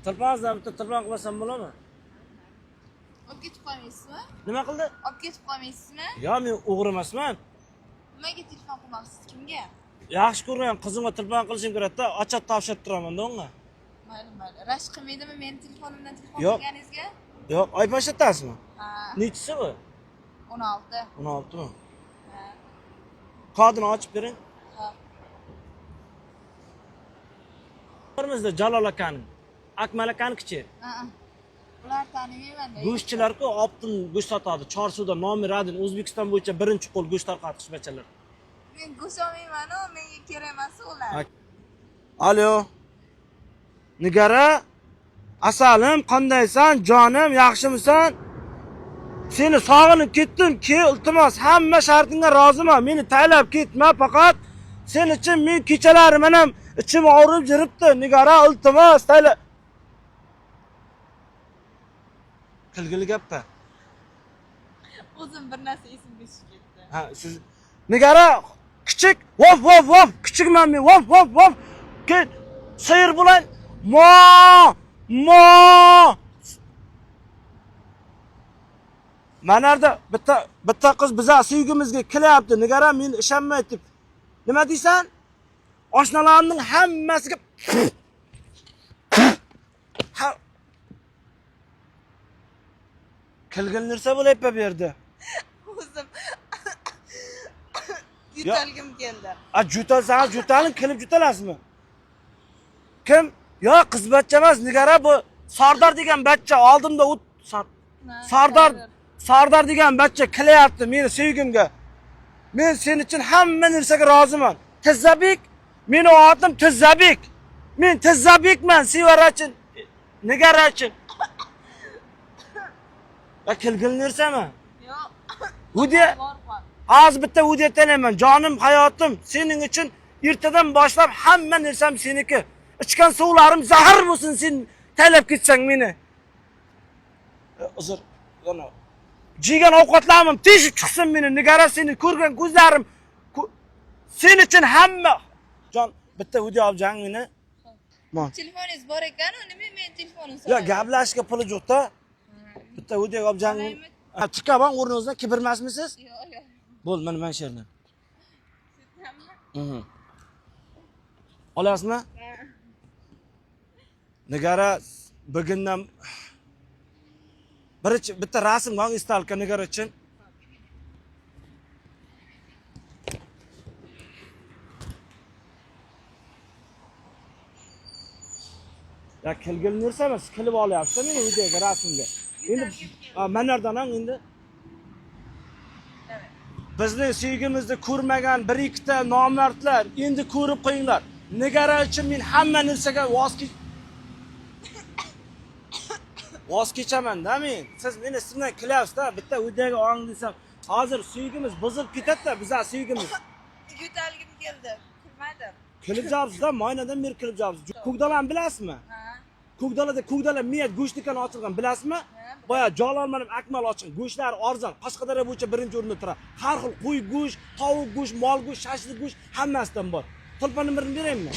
Tilpangizdan bitta tilpang qilsam bo'ladimi? Olib ketib qolmaysizmi? Nima qildi? Olib ketib qolmaysizmi? Yo, men o'g'ri emasman. Nimaga telefon qilmoqchisiz? Kimga? Yaxshi ko'rgan qizimga tilpang qilishim kerak-da, achat topshirib turaman-da unga. Mayli. Rashk qilmaydimi meni telefonimdan telefon Yo'q. qilganingizga? Yo'q, oypashatasizmi? Ha, Nechisi bu? 16. 16 mi? Ha. Kodini ochib bering. Ha. Ko'rimizda Jalol akaning, Akmal akaning kichi. Ha. Ular tanimayman-da. Go'shtchilar-ku optin go'sht sotadi. Chorsuda nomi Radin, O'zbekiston bo'yicha birinchi qo'l go'sht tarqatish bachalar. Men go'sht olmayman-ku, menga kerak emas ular. Alo. Nigara, asalim, qandaysan? Jonim, yaxshimisan? Seni sog'inib ketdim. Iltimos, hamma shartingga roziman. Meni taylab ketma, faqat sen uchun men kechalari menam ichim og'rib yuribdi. Nigara, iltimos, taylab. Qilgili gapda. O'zim bir narsa esimga tushib ketdi. Ha, siz Nigara, kichik, vof, kichikman men, vof. Ket, sayr bo'lan. Mo. Manarda bitta qiz biza sevgimizga kelyapti. Nigara men ishonmay deb. Nima deysan? Oshnalarimning hammasiga Kilgilnirsa bo'layapti bu yerda. O'zim yutalgim keldi. Jutalsan, jutalin kilib jutalasizmi? Kim? Yo, qiz bachcha emas, Nigara bu Sardor degan bachcha oldimda Sardor degan bachcha kelyapti meni sevgimga. Men sen uchun hamma narsaga roziman. Tizzabek, meni otim Tizzabek. Men Tizzabekman, Sevara uchun, Nigara uchun. Ya kilgilnirsami? Yo'q. Ude, az bitta ude aytaman, jonim, hayotim, sening uchun ertadan boshlab hamma narsam seniki. Ichgan suvlarim zahar bo'lsin, sen taylab ketsang meni. Uzr, yana. Jigan ovqatlarim teshib chiqsin meni, Nigara seni ko'rgan ko'zlarim sen uchun hamma. Jon, bitta ude olsang meni. Telefoningiz bor ekan-ku, nima men telefonimni Yo, gaplashishga puli yo'q-da. Bitta ude olsang. Chiqaman o'rningizdan kibirmasmisiz? Yo'q. Bo'l, mana shu yerdan. Olasizmi? Nigara bugundan bitta rasm qon istalka Nigara uchun. Ya kilgilnirsamiz, kilib olyapsiz meni videoga, rasmga. Endi manardan ham endi bizning sevgimizni ko'rmagan bir ikkita nomardlar endi ko'rib qo'yinglar. Nigara uchun men hamma narsaga voz kechaman-da men. Siz meni istimdan kilyapsiz-da, bitta videoga oling desam, hozir sevgimiz buzilib ketadi-da, bizning sevgimiz. Yutalgim keldi. Kirmadim. Kilib jabsiz-da, moynadan beri kilib jabsiz. Ko'kdalan bilasizmi? Ha. Ko'kdala miyat go'sht do'koni ochilgan, bilasizmi? Boya Jalolmanim Akmal ochgan. Go'shtlar arzon, Qashqadaryo bo'yicha birinchi o'rinda turadi. Har xil qo'y go'sht, tovuq go'sht, mol go'sht, shashlik go'sht hammasidan bor. Tilpani birini beraymi?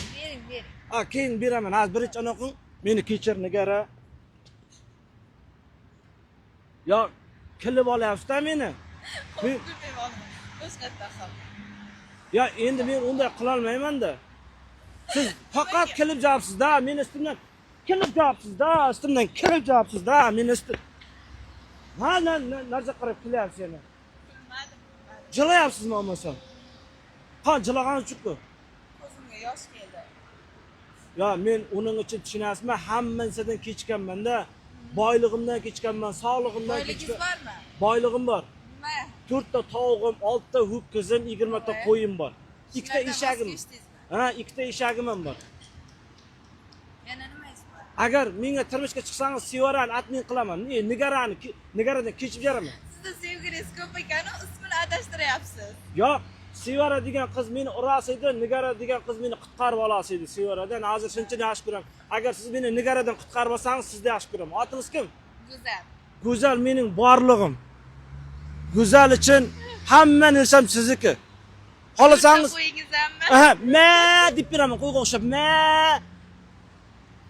Bering. Keyin beraman. Hozir birinchi anaqa meni kechir Nigara. Yo, kilib olyapsiz-da meni. Men O'zqatda ham. Ya, endi men unday qila olmayman-da. Siz faqat kilib jabsiz-da, meni istimdan kilib jabsiz-da, istimdan kilib jabsiz-da, meni istim. Narsa qarab kilyapsiz yana. Jilayapsizmi olmasa? Jilagan uchun-ku. Ko'zimga yosh keldi. Ya, men uning uchun tushunasizmi? Hammasidan kechganman-da. Boylig'imdan kechganman, sog'lig'imdan kechgan. Boyligingiz bormi? Boylig'im bor. Nima? 4 ta tog'im, 6 ta ho'kizim, 20 ta qo'yim bor. 2 ta eshagim. Ha, 2 ta eshagim ham bor. Yana nima bor? Agar menga turmushga chiqsangiz, Sevarani atning qilaman. Nigaradan kechib beraman. Sizning sevgingiz ko'p ekan-ku, ismini adashtiryapsiz. Yo'q, Sevara degan qiz meni urasa edi, Nigara degan qiz meni qutqarib olasa edi Sevaradan. Hozir shuncha yaxshi ko'raman. Agar siz meni Nigaradan qutqarib olsangiz, sizni yaxshi ko'raman. Otingiz kim? Go'zal. Go'zal mening borlig'im. Go'zal uchun hamma narsam sizniki. Xolasangiz, Qo'yingizmi? ma deb beraman, qo'yga o'xshab, ma.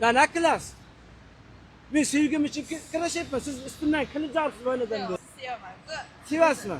Nima qilasiz? Men sevgim uchun kurashyapman. Siz ustimdan kulib jarsiz oynadan. Sevaman. Sevasizmi?